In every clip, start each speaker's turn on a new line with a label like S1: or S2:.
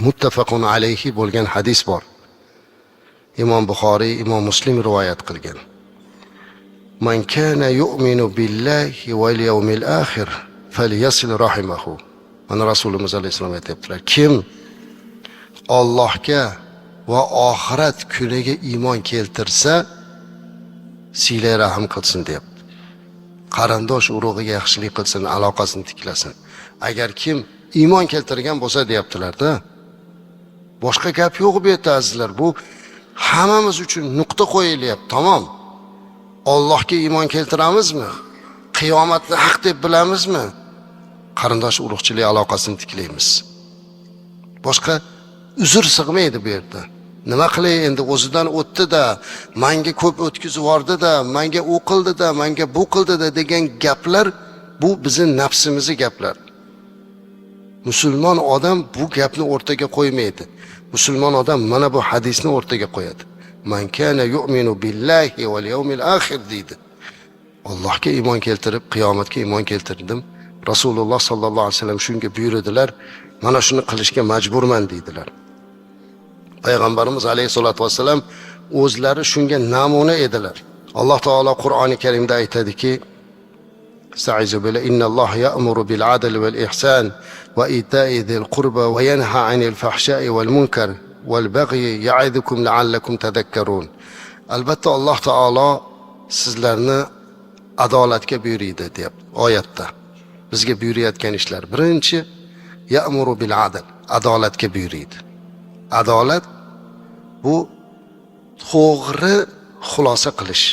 S1: muttafaqun alayhi bo'lgan hadis bor. İmam Buxoriy, İmam Muslim rivoyat qilgan. Man kana yu'minu billahi wal yawmil akhir falyasil rahimahu. Mana Rasululloh alayhisalom aytibdilar. Kim Allohga va oxirat kuniga iymon keltirsa, silay rahim qilsin deb. Qarindosh urug'iga yaxshilik qilsin, aloqasini tiklasin. Agar kim iymon keltirgan bo'lsa deyaptilar-da. Boshqa gap yo'q bu yerda azizlar. Bu hammamiz uchun nuqta qo'yilyapti, tamom. Allohga iymon keltiramizmi? Qiyomatni haq deb bilamizmi? Qarindosh urug'chilik aloqasini tiklaymiz. Boshqa uzr sig'maydi bu yerda. Nima qilay endi, o'zidan o'tdi-da, menga ko'p o'tkazib yubordi-da, menga u qildi-da, menga bu qildi-da degan gaplar bu bizning nafsimizning gaplar. Musulmon odam bu gapni o'rtaga qo'ymaydi. Musulmon odam mana bu hadisni o'rtaga qo'yadi. Man kana yu'minu billahi wal yawmil akhir deydi. Allohga iymon keltirib, qiyomatga iymon keltirdim. Rasululloh sallallohu alayhi vasallam shunga buyurdilar, mana shuni qilishga majburman deydilar. Payg'ambarimiz alayhisolatu vasallam o'zlari shunga namuna edilar. Alloh taolo Qur'oni Karimda aytadiki: "Estaizu billahi innalloha ya'muru bil adli val ihsan va ita'i zil qurba va yanha 'anil fahsha'i val munkar val baghi ya'idukum la'allakum tadhakkarun." Albatta Alloh taolo sizlarni adolatga buyuradi deb oyatda. Bizga buyurayotgan ishlar birinchi ya'muru bil adl, adolatga buyuradi. Adolat bu to'g'ri xulosa qilish.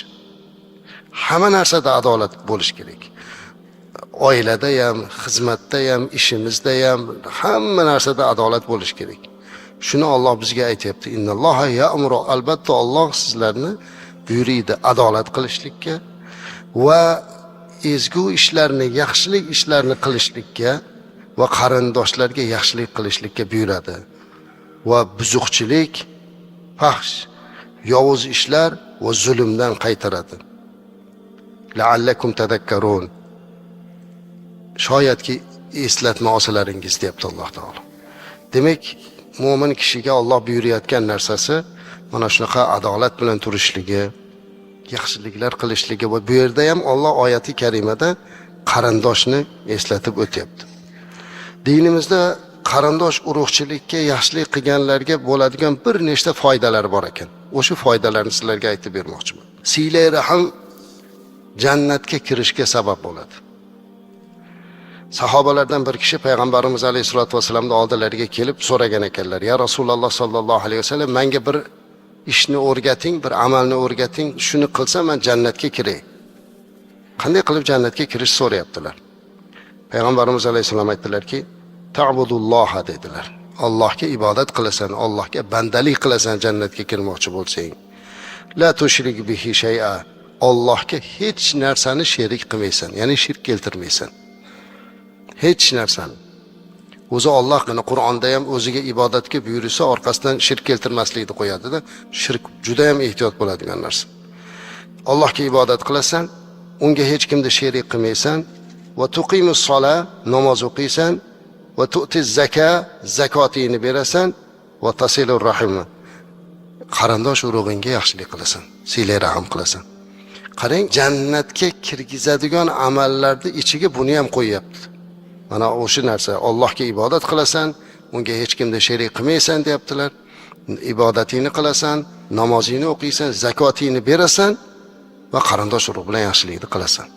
S1: Hamma narsada adolat bo'lish kerak. Oilada ham, xizmatda ham, ishimizda ham, hamma narsada adolat bo'lish kerak. Shuni Alloh bizga aytayapti. Innalloha ya'muru, albatta Alloh sizlarni buyuradi adolat qilishlikka va ezgu ishlarni, yaxshilik ishlarni qilishlikka va qarindoshlarga yaxshilik qilishlikka buyuradi. Va buzuqchilik, fahsh, yovuz ishlar va zulmdan qaytaradi. La'allakum tadhakkarun. Shoyatki eslatma olsalaringiz deyapti Alloh taolo. Demak, mu'min kishiga Alloh buyurayotgan narsasi mana shunaqa adolat bilan turishligi, yaxshiliklar qilishligi va bu yerda ham Alloh oyati karimada qarindoshni eslatib o'tyapti. Dinimizda qarindosh urug'chilikka yaxshilik qilganlarga bo'ladigan bir nechta foydalar bor ekan. O'sha foydalarni sizlarga aytib bermoqchiman. Silay rahim jannatga kirishga sabab bo'ladi. Sahobalardan bir kishi payg'ambarimiz alayhisolatu vasallamning oldilariga kelib so'ragan ekanlar: "Ya Rasululloh sallallohu alayhi vasallam, menga bir ishni o'rgating, bir amalni o'rgating, shuni qilsam men jannatga kiray." Qanday qilib jannatga kirish so'rayaptilar. Payg'ambarimiz alayhisalom aytdilarki: "Ta'budulloha" dedilar. Allohga ibodat qilasan, Allohga bandalik qilasan jannatga kirmoqchi bo'lsang. La tushrik bihi shay'a. Allohga hech narsani sherik qilmaysan, ya'ni shirk keltirmaysan. Hech narsani. O'zi Alloh Qur'onda ham o'ziga ibodatga buyursa, orqasidan shirk keltirmaslikni qo'yadi-da. Shirk juda ham ehtiyot bo'ladigan narsa. Allohga ibodat qilasan, unga hech kimni sherik qilmaysan va tuqimus sola, namoz o'qiysan va tu'tiz zaka, zakotini berasan va tasilur rahim. Qarindosh urug'ingga yaxshilik qilasan, silay rahim qilasan. Qarang, jannatga kirgizadigan amallarning ichiga buni ham qo'yapti. Mana o'sha narsa, Allohga ibodat qilasan, unga hech kimni sherik qilmaysan deyaptilar. Ibodatingni qilasan, namozingni o'qiysan, zakotini berasan va qarindosh urug' bilan yaxshilikni qilasan.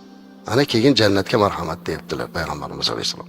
S1: Ana keyin jannatga marhamat deyaptilar payg'ambarimiz alayhisalom.